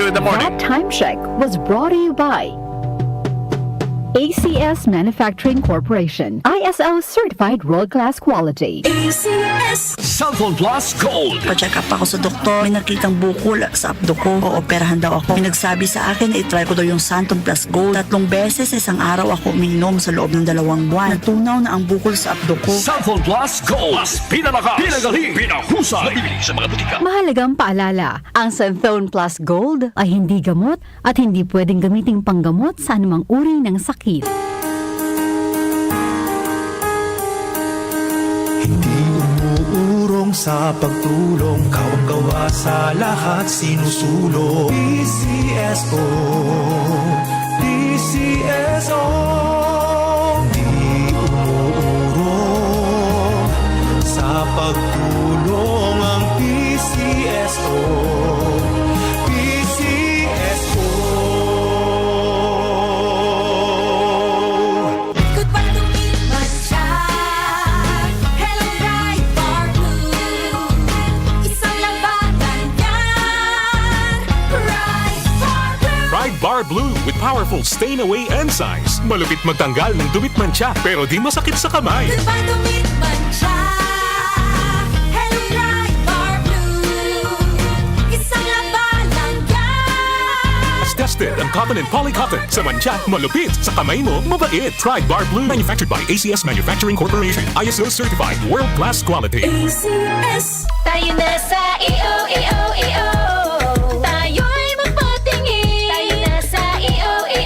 In the morning. That time check was brought to you by ACS Manufacturing Corporation, ISO certified world-class quality. ACS. Cellphone Plus Gold. Pa-check up ako sa doktor. May nakitang bukol sa abdo ko. Ooperahan daw ako. May nagsabi sa akin na itry ko daw yung Santon Plus Gold. 3 beses isang araw ako uminom sa loob ng 2 buwan. Natunaw na ang bukol sa abdo ko. Cellphone Plus Gold. Mas pinalakas, pinagaling, pinahusay. Mabibili sa mga butika. Mahalagang paalala, ang Santhone Plus Gold ay hindi gamot at hindi pwedeng gamiting panggamot sa anumang uri ng sakit. Hindi umuurong sa pagtulong, kawang-gawa sa lahat sinusulong. PCSO, PCSO. Hindi umuurong sa pagtulong ang PCSO. Bar Blue with powerful stain-away enzymes. Malupit magtanggal ng dumit mancha pero di masakit sa kamay. Goodbye dumit mancha. Hello Ride Bar Blue. Isang labanan yan. As tested ang cotton and polycotton. Sa mancha, malupit. Sa kamay mo, mabait. Try Bar Blue. Manufactured by ACS Manufacturing Corporation. ISO certified world-class quality. ACS. Tayo na sa EO. Tayo'y magpatingin. Tayo na sa EO.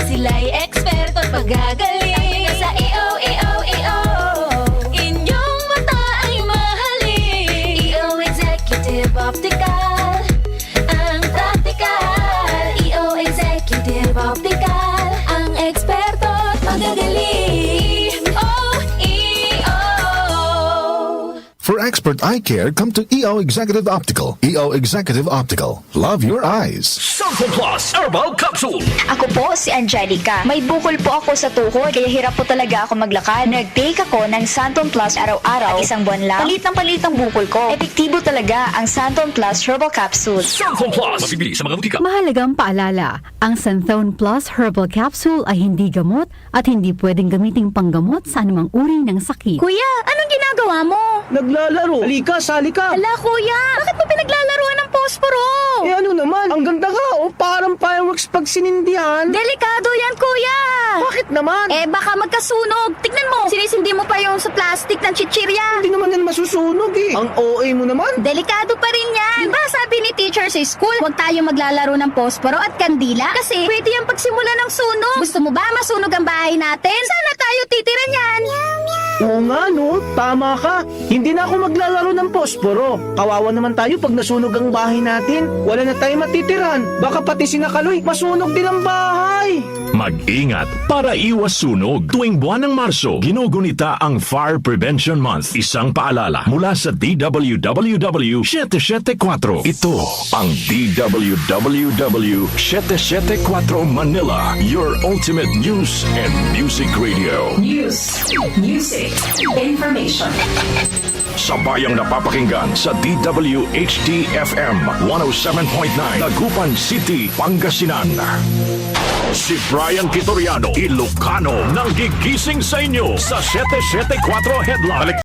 Sila'y eksperto at magagaling. Tayo na sa EO. Inyong mata ay mahalin. EO Executive Optical. Ang practical. EO Executive Optical. Ang eksperto at magagaling. EO. For expert eye care, come to EO Executive Optical. EO Executive Optical. Love your eyes. Cellphone Plus Herbal Capsule. Ako po si Angelica. May bukol po ako sa tuhod, kaya hirap po talaga ako maglakad. Nag-take ako ng Santon Plus araw-araw at 1 buwan lang. Palit ang bukol ko. Epektibo talaga ang Santon Plus Herbal Capsule. Cellphone Plus. Mabibili sa mga butika. Mahalagang paalala, ang Santhone Plus Herbal Capsule ay hindi gamot at hindi pwedeng gamiting panggamot sa anumang uri ng sakit. Kuya, anong ginagawa mo? Naglalaro. Halika, sali ka. Hala kuya, bakit mo pinaglalaruan ng posporo? Eh ano naman, ang ganda ka. Parang fireworks pag sinindihan. Delikado yan kuya. Bakit naman? Eh baka magkasunog. Tignan mo, sinisindi mo pa yung sa plastic ng chichirya. Hindi naman yan masusunog eh. Ang OA mo naman. Delikado pa rin yan. Diba sabi ni teacher sa school, huwag tayo maglalaro ng posporo at kandila kasi pwede yung pagsimula ng sunog. Gusto mo ba masunog ang bahay natin? Sana tayo titira niyan. Oo nga no, tama ka. Hindi na ako maglalaro ng posporo. Kawawa naman tayo pag nasunog ang bahay natin. Wala na tayo matitiran. Baka pati sinakaloy, masunog din ang bahay. Mag-ingat para iwas sunog. Tuwing buwan ng Marso, ginugunita ang Fire Prevention Month. Isang paalala mula sa DWWW 774. Ito ang DWWW 774 Manila, your ultimate news and music radio. News, music, information. Sabayang napapakinggan sa DWHD-FM 107.9 Dagupan City, Pangasinan. Si Brian Kitoriano, Ilocano, nang gigising sa inyo sa 774 Headline.